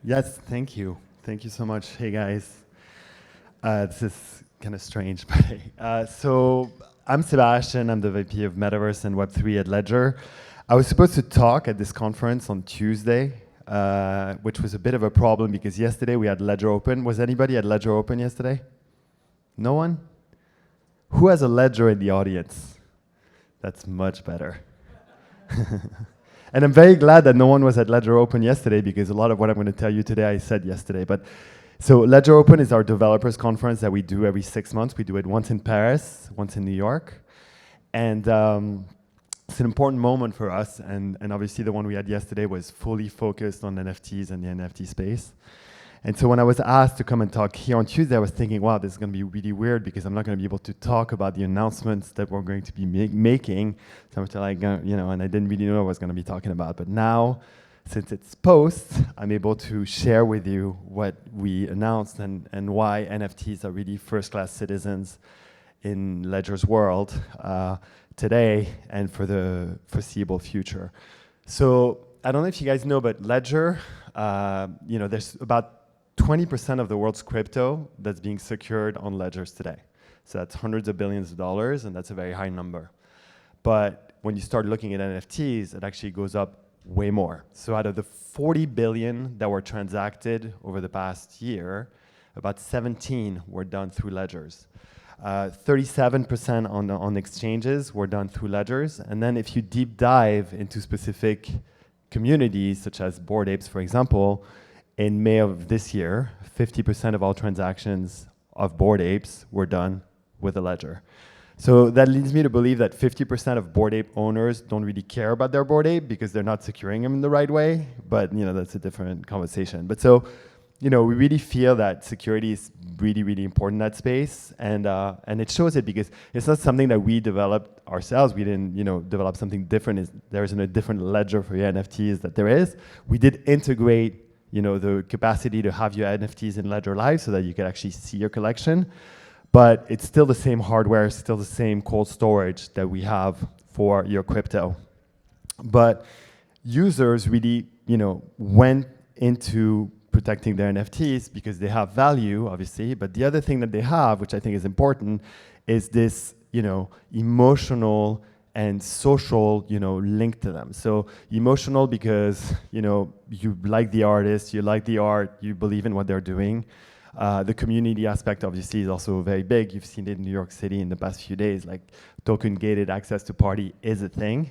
Yes, thank you. Thank you so much. Hey, guys. This is kind of strange, but hey. So I'm Sebastien. I'm the VP of Metaverse and Web3 at Ledger. I was supposed to talk at this conference on Tuesday, which was a bit of a problem because yesterday we had Ledger Open. Was anybody at Ledger Open yesterday? No one? Who has a Ledger in the audience? That's much better. And I'm very glad that no one was at Ledger Open yesterday because a lot of what I'm going to tell you today I said yesterday. But so Ledger Open is our developers conference that we do every 6 months. We do it once in Paris, once in New York. And it's an important moment for us. And obviously the one we had yesterday was fully focused on NFTs and the NFT space. And so when I was asked to come and talk here on Tuesday, I was thinking, wow, this is going to be really weird because I'm not going to be able to talk about the announcements that we're going to be making. So I'm like, and I didn't really know what I was going to be talking about. But now, since it's post, I'm able to share with you what we announced and why NFTs are really first-class citizens in Ledger's world today and for the foreseeable future. So I don't know if you guys know, but Ledger, there's about 20% of the world's crypto that's being secured on ledgers today. So that's hundreds of billions of dollars, and that's a very high number. But when you start looking at NFTs, it actually goes up way more. So out of the 40 billion that were transacted over the past year, about 17 were done through ledgers. 37% on exchanges were done through ledgers. And then if you deep dive into specific communities, such as Bored Apes, for example, in May of this year, 50% of all transactions of Bored Apes were done with a ledger. So that leads me to believe that 50% of Bored Ape owners don't really care about their Bored Ape because they're not securing them in the right way. But that's a different conversation. But so, we really feel that security is really, really important in that space, and it shows it because it's not something that we developed ourselves. We didn't, develop something different. There isn't a different ledger for your NFTs that there is. We did integrate the capacity to have your NFTs in Ledger Live so that you can actually see your collection. But it's still the same hardware, still the same cold storage that we have for your crypto. But users really, went into protecting their NFTs because they have value, obviously. But the other thing that they have, which I think is important, is this, emotional and social, link to them. So emotional because, you like the artist, you like the art, you believe in what they're doing. The community aspect, obviously, is also very big. You've seen it in New York City in the past few days, like token-gated access to party is a thing.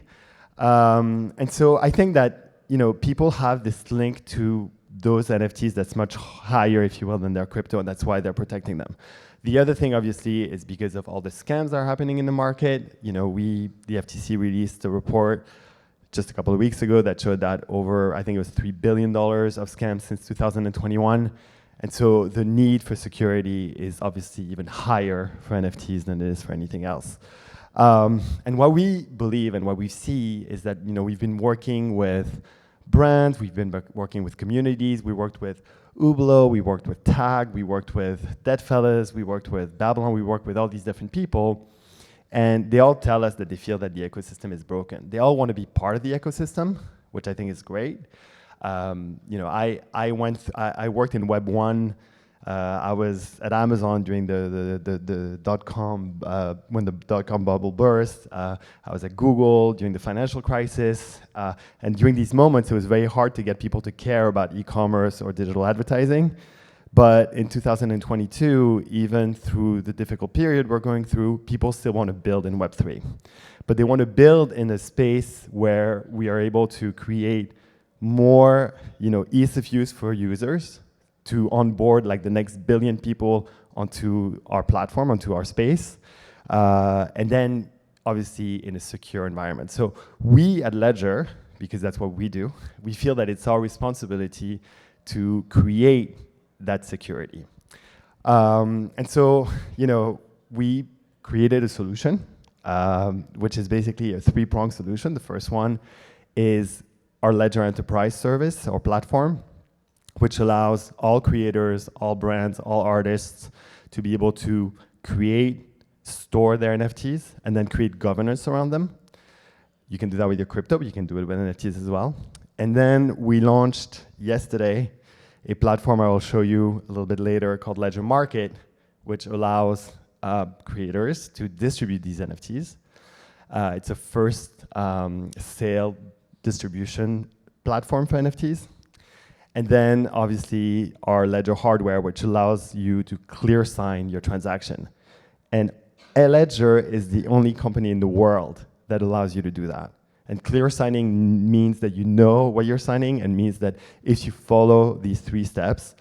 And so I think that, people have this link to those NFTs that's much higher, if you will, than their crypto, and that's why they're protecting them. The other thing, obviously, is because of all the scams that are happening in the market. The FTC released a report just a couple of weeks ago that showed that over, I think it was $3 billion of scams since 2021. And so the need for security is obviously even higher for NFTs than it is for anything else. And what we believe and what we see is that, we've been working with brands, we've been working with communities, we worked with Hublot, we worked with Tag, we worked with Deadfellas, we worked with Babylon, we worked with all these different people, and they all tell us that they feel that the ecosystem is broken. They all want to be part of the ecosystem, which I think is great. I worked in Web 1. I was at Amazon during the dot-com, when the dot-com bubble burst. I was at Google during the financial crisis. And during these moments, it was very hard to get people to care about e-commerce or digital advertising. But in 2022, even through the difficult period we're going through, people still want to build in Web 3. But they want to build in a space where we are able to create more, ease of use for users, to onboard like the next billion people onto our platform, onto our space, and then obviously in a secure environment. So we at Ledger, because that's what we do, we feel that it's our responsibility to create that security. And so, we created a solution, which is basically a three-pronged solution. The first one is our Ledger Enterprise service or platform, which allows all creators, all brands, all artists to be able to create, store their NFTs, and then create governance around them. You can do that with your crypto, but you can do it with NFTs as well. And then we launched yesterday a platform I will show you a little bit later called Ledger Market, which allows creators to distribute these NFTs. It's a first sale distribution platform for NFTs. And then obviously our Ledger hardware, which allows you to clear sign your transaction. And Ledger is the only company in the world that allows you to do that. And clear signing means that you know what you're signing, and means that if you follow these 3 steps,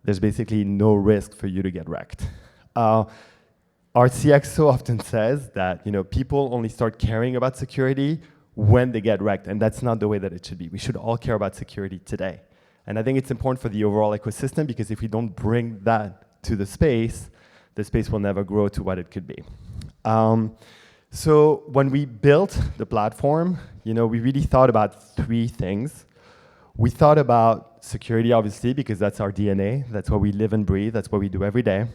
there's basically no risk for you to get wrecked. Our CXO often says that people only start caring about security when they get wrecked, and that's not the way that it should be. We should all care about security today. And I think it's important for the overall ecosystem, because if we don't bring that to the space will never grow to what it could be. So when we built the platform, we really thought about 3 things. We thought about security, obviously, because that's our DNA. That's what we live and breathe. That's what we do every day.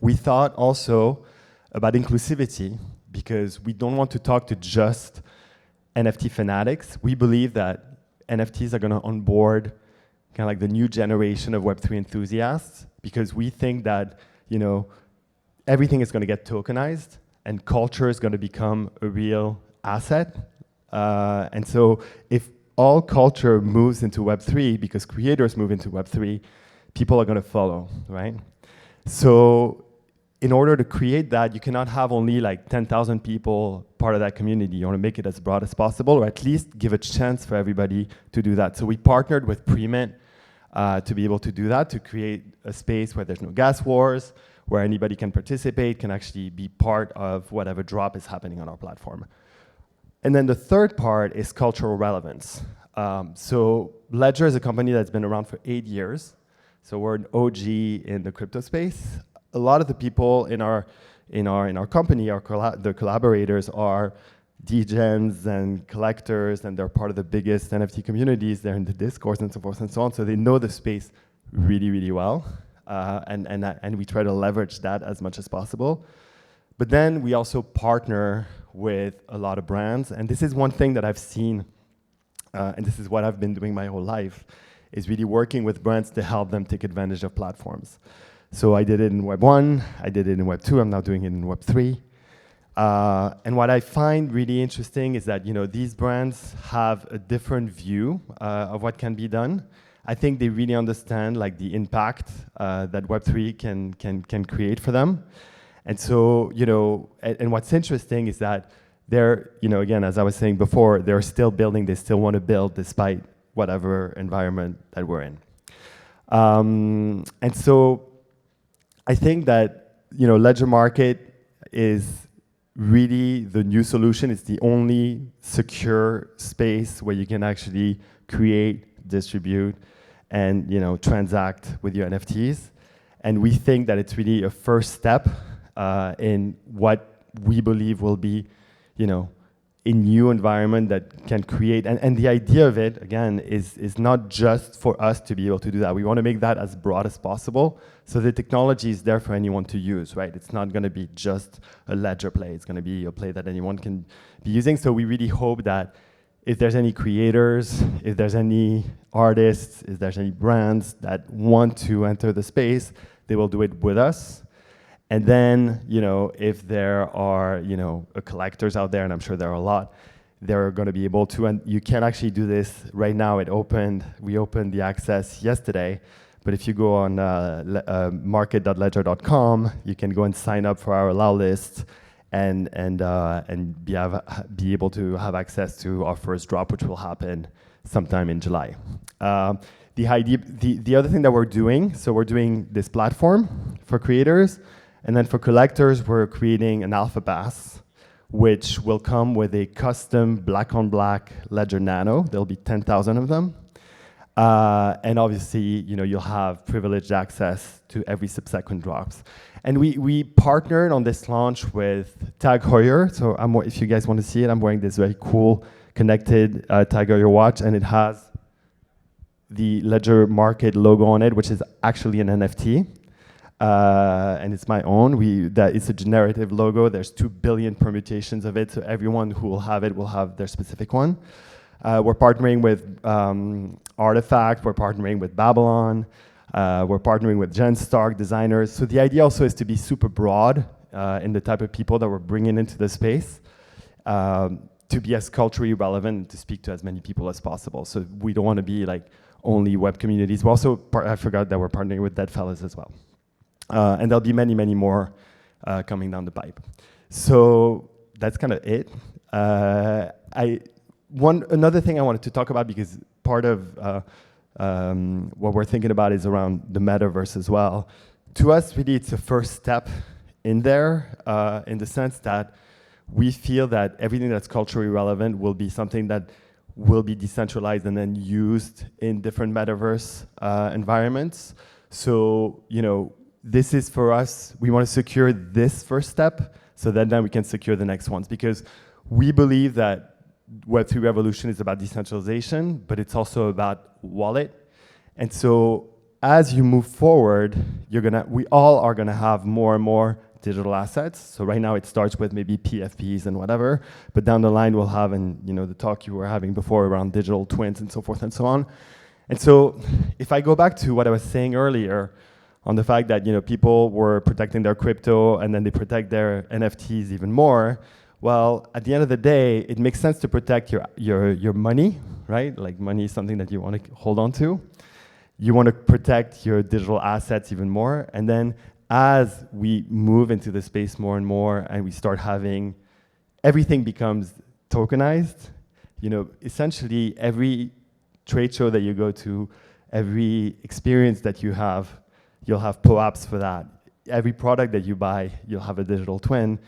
We thought also about inclusivity, because we don't want to talk to just NFT fanatics. We believe that NFTs are going to onboard kind of like the new generation of Web3 enthusiasts, because we think that everything is going to get tokenized and culture is going to become a real asset. And so if all culture moves into Web3, because creators move into Web3, people are going to follow, right? So in order to create that, you cannot have only like 10,000 people part of that community. You want to make it as broad as possible, or at least give a chance for everybody to do that. So we partnered with Premint to be able to do that, to create a space where there's no gas wars, where anybody can participate, can actually be part of whatever drop is happening on our platform. And then the third part is cultural relevance. So Ledger is a company that's been around for 8 years. So we're an OG in the crypto space. A lot of the people in our company, the collaborators, are degens and collectors, and they're part of the biggest NFT communities. They're in the Discourse and so forth and so on. So they know the space really, really well, and we try to leverage that as much as possible. But then we also partner with a lot of brands, and this is one thing that I've seen, and this is what I've been doing my whole life, is really working with brands to help them take advantage of platforms. So I did it in Web 1, I did it in Web 2, I'm now doing it in Web 3. And what I find really interesting is that these brands have a different view of what can be done. I think they really understand like the impact that Web 3 can create for them. And so, and what's interesting is that they're, again, as I was saying before, they're still building, they still want to build despite whatever environment that we're in. And so I think that Ledger Market is really the new solution. It's the only secure space where you can actually create, distribute, and transact with your NFTs. And we think that it's really a first step in what we believe will be, a new environment that can create. And the idea of it, again, is not just for us to be able to do that. We want to make that as broad as possible, so the technology is there for anyone to use, right? It's not going to be just a Ledger play. It's going to be a play that anyone can be using. So we really hope that if there's any creators, if there's any artists, if there's any brands that want to enter the space, they will do it with us. And then, if there are, collectors out there, and I'm sure there are a lot, they're going to be able to, and you can actually do this right now. We opened the access yesterday, but if you go on market.ledger.com, you can go and sign up for our allow list and be able to have access to our first drop, which will happen sometime in July. The other thing that we're doing, so we're doing this platform for creators. And then for collectors, we're creating an alpha pass, which will come with a custom black-on-black Ledger Nano. There'll be 10,000 of them. And obviously, you'll have privileged access to every subsequent drops. And we partnered on this launch with Tag Heuer. So if you guys want to see it, I'm wearing this very cool connected Tag Heuer watch, and it has the Ledger Market logo on it, which is actually an NFT. And it's my own. It's a generative logo. There's 2 billion permutations of it, so everyone who will have it will have their specific one. We're partnering with Artifact, we're partnering with Babylon, we're partnering with Jen Stark designers. So the idea also is to be super broad in the type of people that we're bringing into the space, to be as culturally relevant and to speak to as many people as possible. So we don't want to be like only web communities. We're also, I forgot that we're partnering with Deadfellas as well. And there'll be many, many more coming down the pipe. So that's kind of it. Another thing I wanted to talk about, because part of what we're thinking about is around the metaverse as well. To us, really, it's a first step in there, in the sense that we feel that everything that's culturally relevant will be something that will be decentralized and then used in different metaverse environments. So, you know, this is for us, we want to secure this first step so that then we can secure the next ones, because we believe that Web3 revolution is about decentralization, but it's also about wallet. And so as you move forward, we all are gonna have more and more digital assets. So right now it starts with maybe PFPs and whatever, but down the line we'll have, and you know, the talk you were having before around digital twins and so forth and so on. And so if I go back to what I was saying earlier on the fact that, you know, people were protecting their crypto and then they protect their NFTs even more, well, at the end of the day, it makes sense to protect your money, right? Like money is something that you want to hold on to. You want to protect your digital assets even more. And then as we move into the space more and more and we start having, everything becomes tokenized, you know, essentially every trade show that you go to, every experience that you have, you'll have POAPs for that. Every product that you buy, you'll have a digital twin.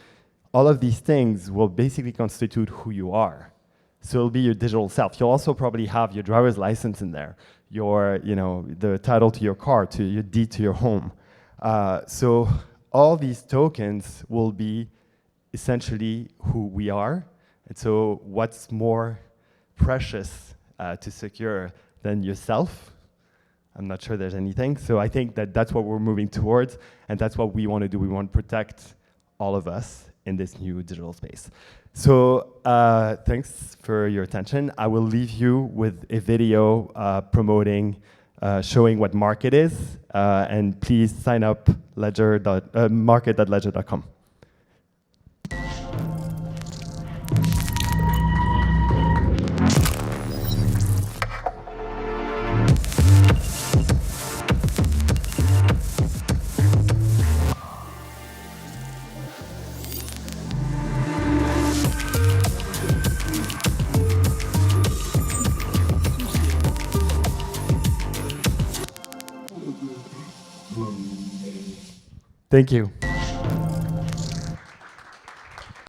All of these things will basically constitute who you are. So it'll be your digital self. You'll also probably have your driver's license in there, your, you know, the title to your car, to your deed to your home. So all these tokens will be essentially who we are. And so what's more precious to secure than yourself? I'm not sure there's anything. So I think that that's what we're moving towards, and that's what we want to do. We want to protect all of us in this new digital space. So thanks for your attention. I will leave you with a video promoting, showing what Market is, and please sign up market.ledger.com. Thank you.